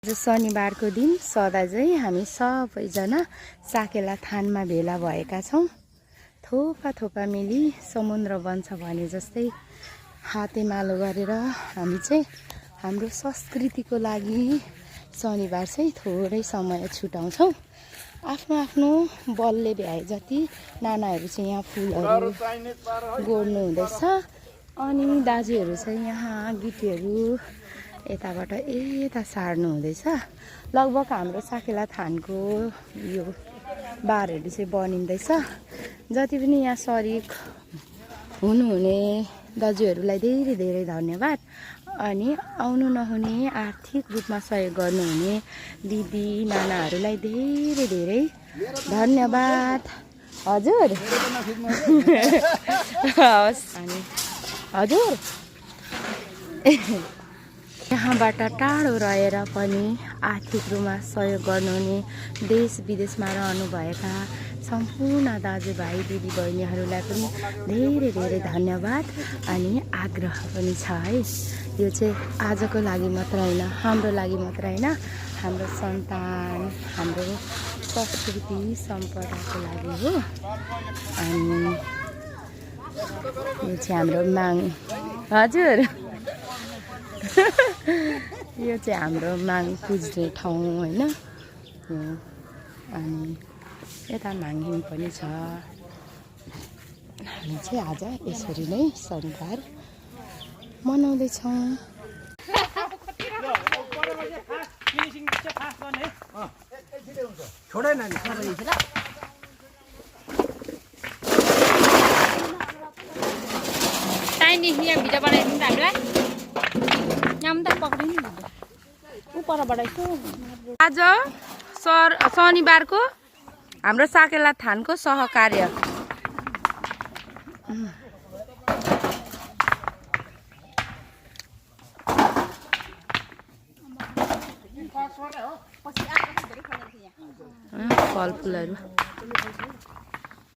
आज शनिबारको दिन सदा चाहिँ हामी सबैजना साकेला थानमा भेला भएका छौँ। थोपा थोपा मिली समुद्र बन्छ भने जस्तै हातेमालो गरेर हामी चाहिँ हाम्रो संस्कृतिको लागि शनिबार चाहिँ थोरै समय छुटाउँछौँ। आफ्नो आफ्नो बलले भ्याए जति नानाहरू चाहिँ यहाँ फुलहरू गोड्नु हुँदैछ अनि दाजुहरू चाहिँ यहाँ गिटीहरू यताबाट यता सार्नु हुँदैछ। लगभग हाम्रो साकेला थानको यो बारहरू चाहिँ बनिँदैछ। जति पनि यहाँ सरिक हुनुहुने दाजुहरूलाई धेरै धेरै धन्यवाद। अनि आउनु नहुने आर्थिक रूपमा सहयोग गर्नुहुने दिदी नानाहरूलाई धेरै धेरै धन्यवाद। हजुर हवस्। अनि हजुर यहाँबाट टाढो रहेर पनि आर्थिक रूपमा सहयोग गर्नुहुने देश विदेशमा रहनुभएका सम्पूर्ण दाजुभाइ दिदीबहिनीहरूलाई पनि धेरै धेरै धन्यवाद। अनि आग्रह पनि छ है, यो चाहिँ आजको लागि मात्र होइन, हाम्रो लागि मात्र होइन, हाम्रो सन्तान हाम्रो संस्कृति सम्पदाको लागि हो। अनि यो चाहिँ हाम्रो माग हजुर यो चाहिँ हाम्रो माग पुज्ने ठाउँ होइन। अनि यता माङहिङ पनि छ। हामी चाहिँ आज यसरी नै शनिबार मनाउँदैछौँ। यहाँ भिडियो बनाइदिनु त हामीलाई यहाँ त पक्रिनु उपरबाट यसो। आज शनिबारको हाम्रो साकेला थानको सहकार्य फलफुलहरू